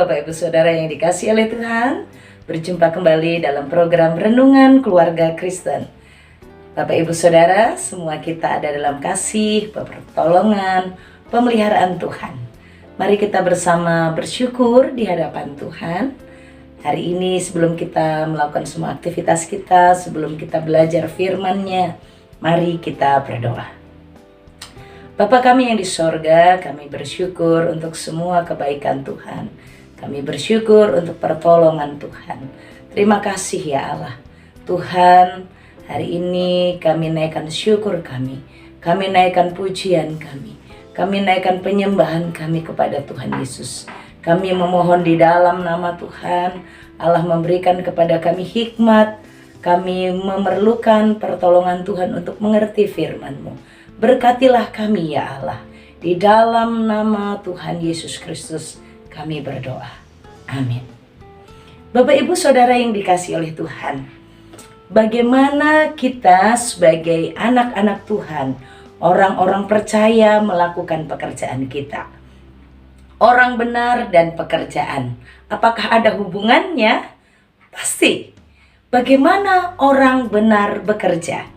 Bapak Ibu Saudara yang dikasihi oleh Tuhan, berjumpa kembali dalam program Renungan Keluarga Kristen. Bapak Ibu Saudara, semua kita ada dalam kasih, pertolongan, pemeliharaan Tuhan. Mari kita bersama bersyukur di hadapan Tuhan. Hari ini sebelum kita melakukan semua aktivitas kita, sebelum kita belajar firman-Nya, mari kita berdoa. Bapa kami yang di sorga, kami bersyukur untuk semua kebaikan Tuhan. Kami bersyukur untuk pertolongan Tuhan. Terima kasih ya Allah. Tuhan, hari ini kami naikkan syukur kami. Kami naikkan pujian kami. Kami naikkan penyembahan kami kepada Tuhan Yesus. Kami memohon di dalam nama Tuhan, Allah memberikan kepada kami hikmat. Kami memerlukan pertolongan Tuhan untuk mengerti firman-Mu. Berkatilah kami ya Allah. Di dalam nama Tuhan Yesus Kristus kami berdoa. Amin. Bapak Ibu Saudara yang dikasihi oleh Tuhan, bagaimana kita sebagai anak-anak Tuhan, orang-orang percaya melakukan pekerjaan kita? Orang benar dan pekerjaan, apakah ada hubungannya? Pasti. Bagaimana orang benar bekerja?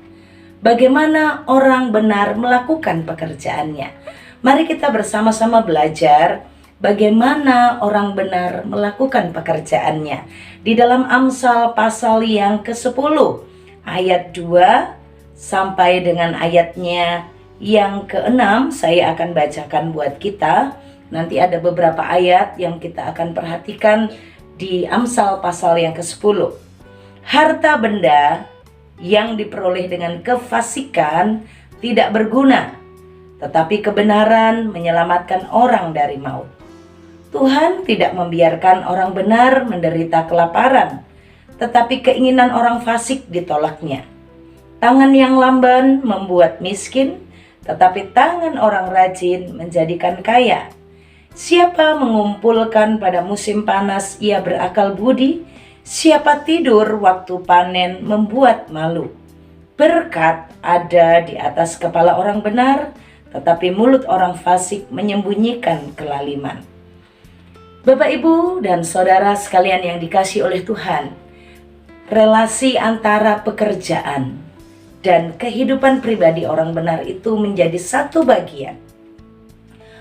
Bagaimana orang benar melakukan pekerjaannya? Mari kita bersama-sama belajar bagaimana orang benar melakukan pekerjaannya. Di dalam Amsal pasal yang ke-10 ayat 2 sampai dengan ayatnya yang ke-6 saya akan bacakan buat kita. Nanti ada beberapa ayat yang kita akan perhatikan di Amsal pasal yang ke-10. Harta benda yang diperoleh dengan kefasikan tidak berguna, tetapi kebenaran menyelamatkan orang dari maut. Tuhan tidak membiarkan orang benar menderita kelaparan, tetapi keinginan orang fasik ditolaknya. Tangan yang lamban membuat miskin, tetapi tangan orang rajin menjadikan kaya. Siapa mengumpulkan pada musim panas ia berakal budi, siapa tidur waktu panen membuat malu. Berkat ada di atas kepala orang benar, tetapi mulut orang fasik menyembunyikan kelaliman. Bapak, Ibu, dan Saudara sekalian yang dikasihi oleh Tuhan, relasi antara pekerjaan dan kehidupan pribadi orang benar itu menjadi satu bagian.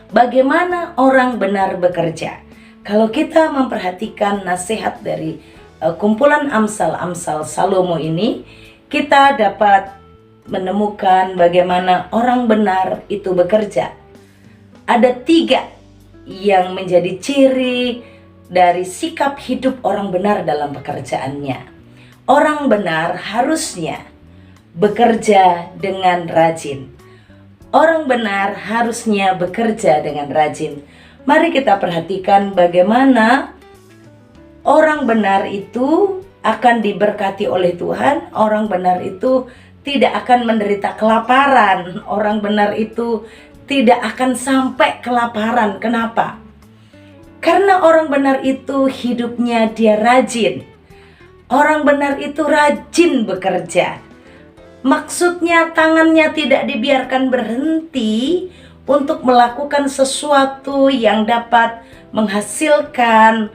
Bagaimana orang benar bekerja? Kalau kita memperhatikan nasihat dari kumpulan Amsal-Amsal Salomo ini, kita dapat menemukan bagaimana orang benar itu bekerja. Ada 3 yang menjadi ciri dari sikap hidup orang benar dalam pekerjaannya. Orang benar harusnya bekerja dengan rajin. Orang benar harusnya bekerja dengan rajin. Mari kita perhatikan bagaimana orang benar itu akan diberkati oleh Tuhan. Orang benar itu tidak akan menderita kelaparan. Orang benar itu tidak akan sampai kelaparan. Kenapa? Karena orang benar itu hidupnya dia rajin. Orang benar itu rajin bekerja. Maksudnya tangannya tidak dibiarkan berhenti untuk melakukan sesuatu yang dapat menghasilkan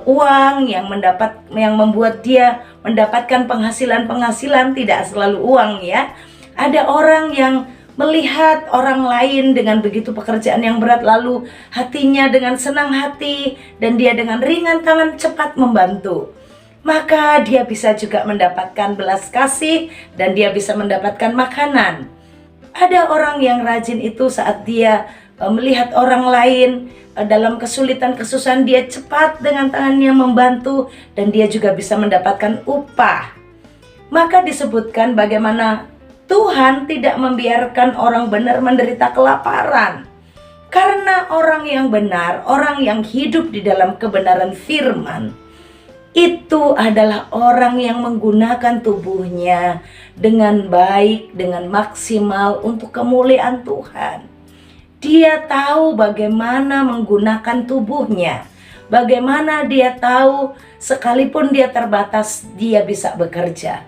uang, yang membuat dia mendapatkan penghasilan tidak selalu uang ya. Ada orang yang melihat orang lain dengan begitu pekerjaan yang berat, lalu hatinya dengan senang hati dan dia dengan ringan tangan cepat membantu, maka dia bisa juga mendapatkan belas kasih dan dia bisa mendapatkan makanan. Ada orang yang rajin itu saat dia melihat orang lain dalam kesulitan kesusahan, dia cepat dengan tangannya membantu dan dia juga bisa mendapatkan upah. Maka disebutkan bagaimana Tuhan tidak membiarkan orang benar menderita kelaparan. Karena orang yang benar, orang yang hidup di dalam kebenaran firman, itu adalah orang yang menggunakan tubuhnya dengan baik, dengan maksimal untuk kemuliaan Tuhan. Dia tahu bagaimana menggunakan tubuhnya. Bagaimana dia tahu sekalipun dia terbatas, dia bisa bekerja.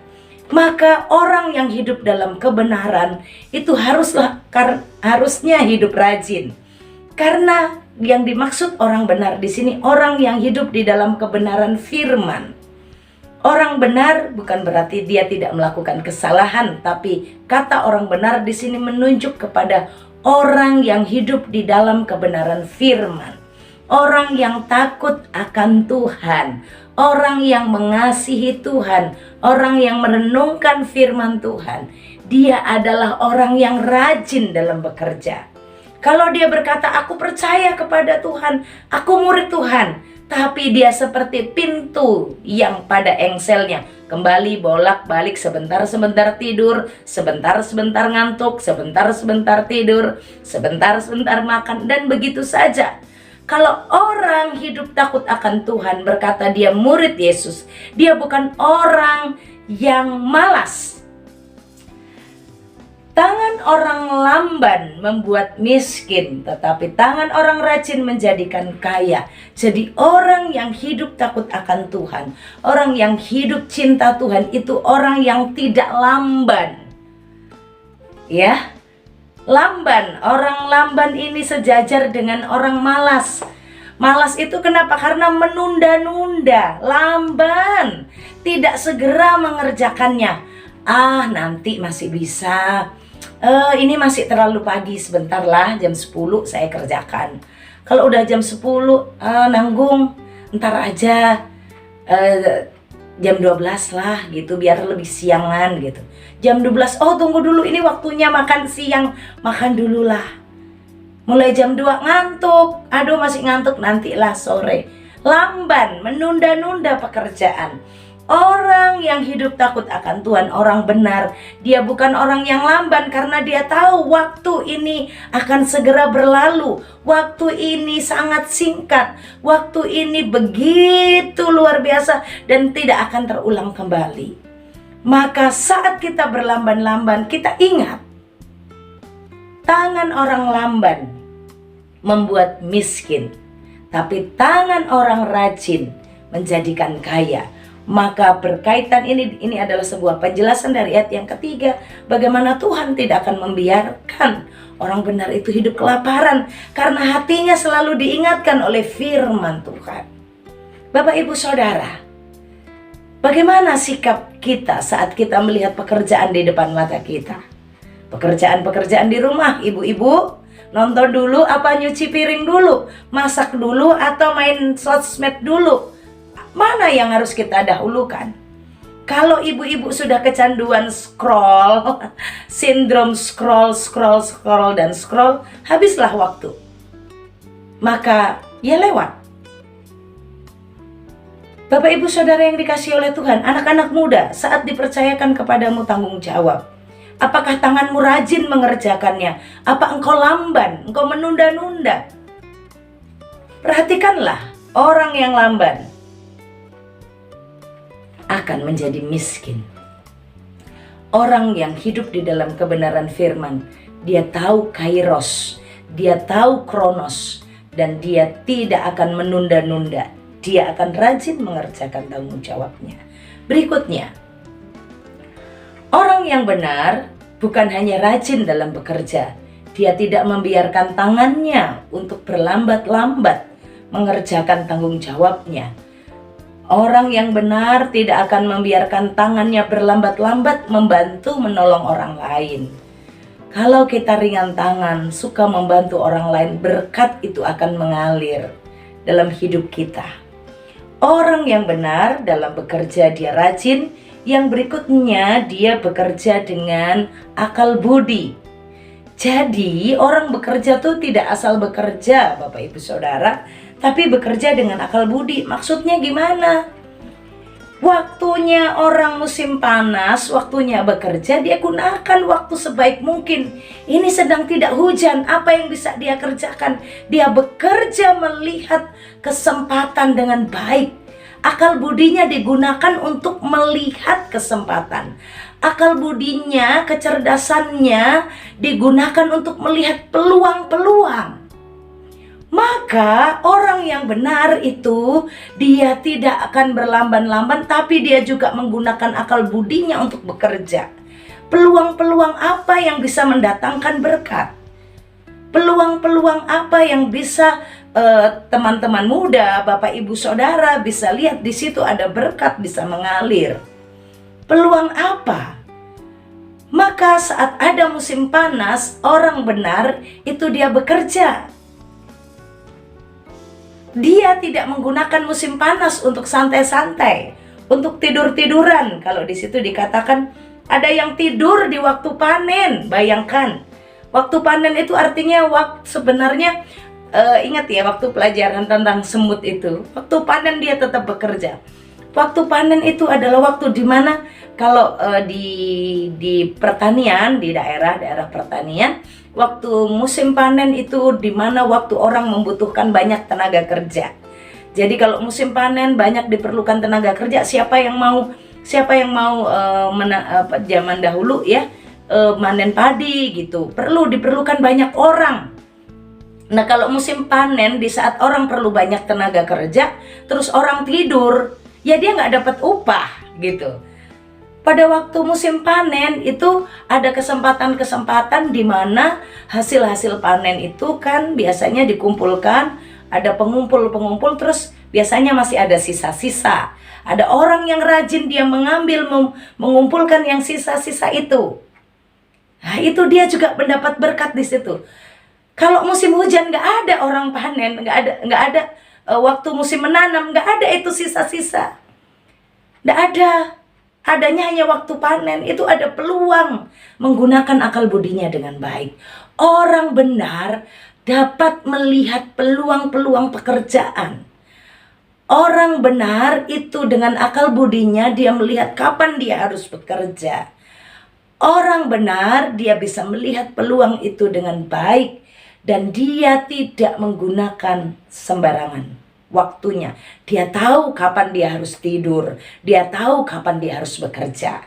Maka orang yang hidup dalam kebenaran itu harusnya hidup rajin. Karena yang dimaksud orang benar di sini orang yang hidup di dalam kebenaran firman. Orang benar bukan berarti dia tidak melakukan kesalahan, tapi kata orang benar di sini menunjuk kepada orang yang hidup di dalam kebenaran firman. Orang yang takut akan Tuhan, orang yang mengasihi Tuhan, orang yang merenungkan firman Tuhan. Dia adalah orang yang rajin dalam bekerja. Kalau dia berkata, aku percaya kepada Tuhan, aku murid Tuhan, tapi dia seperti pintu yang pada engselnya kembali bolak-balik, sebentar-sebentar tidur, sebentar-sebentar ngantuk, sebentar-sebentar tidur, sebentar-sebentar makan, dan begitu saja. Kalau orang hidup takut akan Tuhan, berkata dia murid Yesus, dia bukan orang yang malas. Tangan orang lamban membuat miskin, tetapi tangan orang rajin menjadikan kaya. Jadi orang yang hidup takut akan Tuhan, orang yang hidup cinta Tuhan, itu orang yang tidak lamban. Ya, lamban, orang lamban ini sejajar dengan orang malas. Malas itu kenapa? Karena menunda-nunda, lamban, tidak segera mengerjakannya. Nanti masih bisa. Ini masih terlalu pagi, sebentar lah, jam 10 saya kerjakan. Kalau udah jam 10, nanggung, ntar aja, jam 12 lah gitu, biar lebih siangan gitu. Jam 12, tunggu dulu, ini waktunya makan siang, makan dulu lah. Mulai jam 2 ngantuk, aduh masih ngantuk, nantilah sore. Lamban, menunda-nunda pekerjaan. Orang yang hidup takut akan Tuhan, orang benar, dia bukan orang yang lamban karena dia tahu waktu ini akan segera berlalu. Waktu ini sangat singkat, waktu ini begitu luar biasa dan tidak akan terulang kembali. Maka saat kita berlamban-lamban, kita ingat, tangan orang lamban membuat miskin, tapi tangan orang rajin menjadikan kaya. Maka berkaitan ini adalah sebuah penjelasan dari ayat yang ketiga, bagaimana Tuhan tidak akan membiarkan orang benar itu hidup kelaparan karena hatinya selalu diingatkan oleh firman Tuhan. Bapak Ibu Saudara, bagaimana sikap kita saat kita melihat pekerjaan di depan mata kita? Pekerjaan-pekerjaan di rumah, ibu-ibu nonton dulu apa nyuci piring dulu, masak dulu atau main sosmed dulu? Mana yang harus kita dahulukan? Kalau ibu-ibu sudah kecanduan scroll, sindrom scroll, dan scroll, habislah waktu. Maka ya lewat. Bapak Ibu Saudara yang dikasihi oleh Tuhan, anak-anak muda, saat dipercayakan kepadamu tanggung jawab, apakah tanganmu rajin mengerjakannya? Apa engkau lamban, engkau menunda-nunda? Perhatikanlah, orang yang lamban akan menjadi miskin. Orang yang hidup di dalam kebenaran firman, dia tahu kairos, dia tahu kronos, dan dia tidak akan menunda-nunda. Dia akan rajin mengerjakan tanggung jawabnya. Berikutnya, orang yang benar bukan hanya rajin dalam bekerja, dia tidak membiarkan tangannya untuk berlambat-lambat mengerjakan tanggung jawabnya. Orang yang benar tidak akan membiarkan tangannya berlambat-lambat membantu menolong orang lain. Kalau kita ringan tangan, suka membantu orang lain, berkat itu akan mengalir dalam hidup kita. Orang yang benar dalam bekerja dia rajin, yang berikutnya dia bekerja dengan akal budi. Jadi orang bekerja tuh tidak asal bekerja, Bapak Ibu Saudara, tapi bekerja dengan akal budi. Maksudnya gimana? Waktunya orang musim panas, waktunya bekerja, dia gunakan waktu sebaik mungkin. Ini sedang tidak hujan, apa yang bisa dia kerjakan? Dia bekerja melihat kesempatan dengan baik. Akal budinya digunakan untuk melihat kesempatan. Akal budinya, kecerdasannya digunakan untuk melihat peluang-peluang. Maka orang yang benar itu dia tidak akan berlamban-lamban, tapi dia juga menggunakan akal budinya untuk bekerja. Peluang-peluang apa yang bisa mendatangkan berkat? Peluang-peluang apa yang bisa teman-teman muda, Bapak Ibu Saudara bisa lihat di situ ada berkat bisa mengalir. Peluang apa? Maka saat ada musim panas, orang benar itu dia bekerja. Dia tidak menggunakan musim panas untuk santai-santai, untuk tidur-tiduran. Kalau di situ dikatakan ada yang tidur di waktu panen. Bayangkan, waktu panen itu artinya sebenarnya ingat ya waktu pelajaran tentang semut itu. Waktu panen dia tetap bekerja. Waktu panen itu adalah waktu di mana kalau di pertanian, di daerah pertanian, waktu musim panen itu di mana waktu orang membutuhkan banyak tenaga kerja. Jadi kalau musim panen banyak diperlukan tenaga kerja, siapa yang mau zaman dahulu ya manen padi gitu, diperlukan banyak orang. Nah, kalau musim panen di saat orang perlu banyak tenaga kerja, terus orang tidur, ya dia nggak dapat upah gitu. Pada waktu musim panen itu ada kesempatan-kesempatan di mana hasil-hasil panen itu kan biasanya dikumpulkan, ada pengumpul-pengumpul, terus biasanya masih ada sisa-sisa. Ada orang yang rajin, dia mengumpulkan yang sisa-sisa itu. Nah, itu dia juga mendapat berkat di situ. Kalau musim hujan nggak ada orang panen, nggak ada waktu musim menanam, nggak ada itu sisa-sisa, nggak ada. Adanya hanya waktu panen. Itu ada peluang menggunakan akal budinya dengan baik. Orang benar dapat melihat peluang-peluang pekerjaan. Orang benar itu dengan akal budinya dia melihat kapan dia harus bekerja. Orang benar dia bisa melihat peluang itu dengan baik dan dia tidak menggunakan sembarangan waktunya. Dia tahu kapan dia harus tidur, dia tahu kapan dia harus bekerja.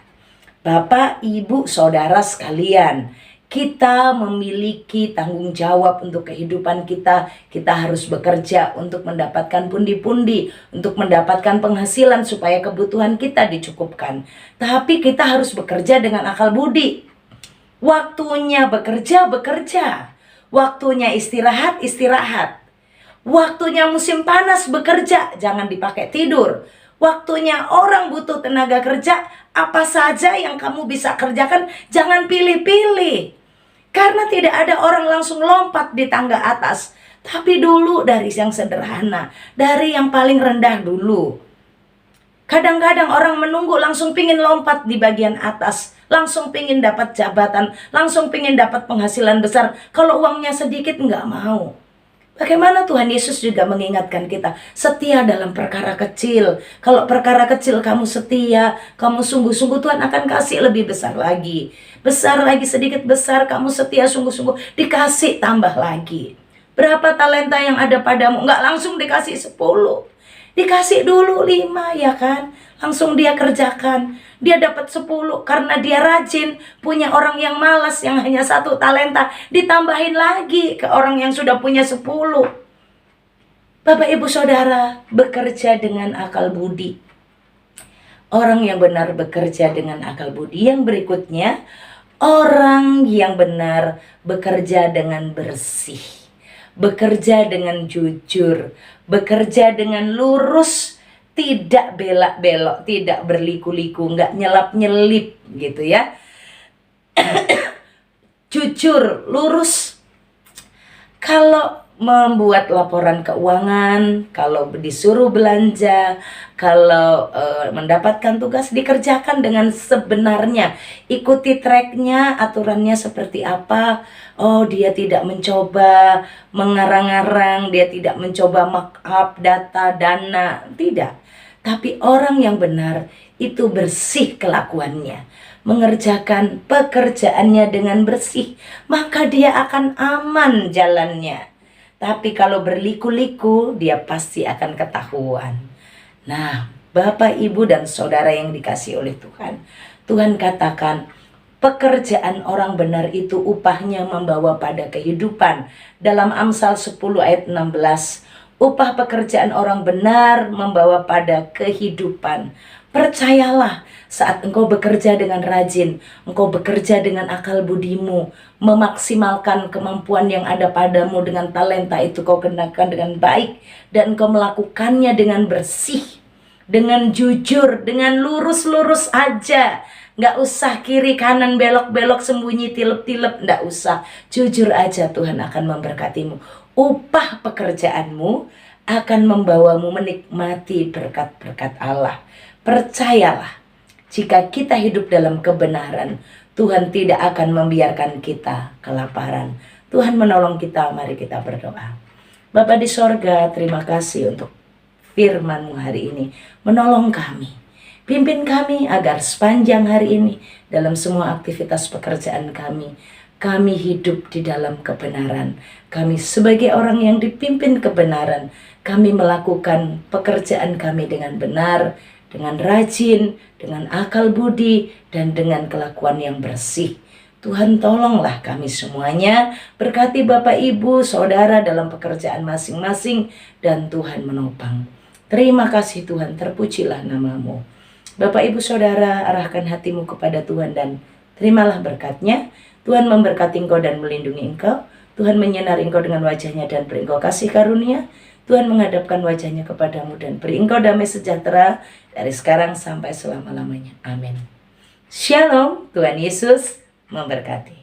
Bapak, Ibu, Saudara sekalian, kita memiliki tanggung jawab untuk kehidupan kita. Kita harus bekerja untuk mendapatkan pundi-pundi, untuk mendapatkan penghasilan supaya kebutuhan kita dicukupkan. Tapi kita harus bekerja dengan akal budi. Waktunya bekerja, bekerja. Waktunya istirahat, istirahat. Waktunya musim panas bekerja, jangan dipakai tidur. Waktunya orang butuh tenaga kerja, apa saja yang kamu bisa kerjakan, jangan pilih-pilih. Karena tidak ada orang langsung lompat di tangga atas, tapi dulu dari yang sederhana, dari yang paling rendah dulu. Kadang-kadang orang menunggu langsung pingin lompat di bagian atas, langsung pingin dapat jabatan, langsung pingin dapat penghasilan besar. Kalau uangnya sedikit nggak mau. Bagaimana Tuhan Yesus juga mengingatkan kita, setia dalam perkara kecil. Kalau perkara kecil kamu setia, kamu sungguh-sungguh, Tuhan akan kasih lebih besar lagi. Besar lagi, sedikit besar, kamu setia sungguh-sungguh, dikasih tambah lagi. Berapa talenta yang ada padamu? Nggak langsung dikasih 10. Dikasih dulu 5 ya kan? Langsung dia kerjakan. Dia dapat 10 karena dia rajin. Punya orang yang malas yang hanya 1 talenta, ditambahin lagi ke orang yang sudah punya 10. Bapak Ibu Saudara, bekerja dengan akal budi. Orang yang benar bekerja dengan akal budi. Yang berikutnya, orang yang benar bekerja dengan bersih, bekerja dengan jujur, bekerja dengan lurus, tidak belak-belok, tidak berliku-liku, nggak nyelap-nyelip gitu ya. Jujur, lurus. Kalau membuat laporan keuangan, kalau disuruh belanja, kalau mendapatkan tugas, dikerjakan dengan sebenarnya. Ikuti tracknya, aturannya seperti apa. Oh, dia tidak mencoba mengarang-arang, dia tidak mencoba markup data, dana, tidak. Tapi orang yang benar itu bersih kelakuannya, mengerjakan pekerjaannya dengan bersih, maka dia akan aman jalannya. Tapi kalau berliku-liku, dia pasti akan ketahuan. Nah, Bapak, Ibu, dan Saudara yang dikasihi oleh Tuhan, Tuhan katakan, pekerjaan orang benar itu upahnya membawa pada kehidupan. Dalam Amsal 10 ayat 16, upah pekerjaan orang benar membawa pada kehidupan. Percayalah, saat engkau bekerja dengan rajin, engkau bekerja dengan akal budimu, memaksimalkan kemampuan yang ada padamu dengan talenta itu kau gunakan dengan baik, dan engkau melakukannya dengan bersih, dengan jujur, dengan lurus-lurus aja. Nggak usah kiri kanan belok-belok sembunyi tilep-tilep, nggak usah. Jujur aja, Tuhan akan memberkatimu. Upah pekerjaanmu akan membawamu menikmati berkat-berkat Allah. Percayalah, jika kita hidup dalam kebenaran, Tuhan tidak akan membiarkan kita kelaparan. Tuhan menolong kita, mari kita berdoa. Bapa di sorga, terima kasih untuk firman-Mu hari ini. Menolong kami, pimpin kami agar sepanjang hari ini dalam semua aktivitas pekerjaan kami hidup di dalam kebenaran. Kami sebagai orang yang dipimpin kebenaran, kami melakukan pekerjaan kami dengan benar, dengan rajin, dengan akal budi, dan dengan kelakuan yang bersih. Tuhan tolonglah kami semuanya, berkati Bapak Ibu, Saudara dalam pekerjaan masing-masing, dan Tuhan menopang. Terima kasih Tuhan, terpujilah nama-Mu. Bapak Ibu Saudara, arahkan hatimu kepada Tuhan dan terimalah berkat-Nya. Tuhan memberkati engkau dan melindungi engkau. Tuhan menyinari engkau dengan wajah-Nya dan beri engkau kasih karunia. Tuhan menghadapkan wajah-Nya kepadamu dan beri engkau damai sejahtera dari sekarang sampai selama-lamanya. Amin. Shalom, Tuhan Yesus memberkati.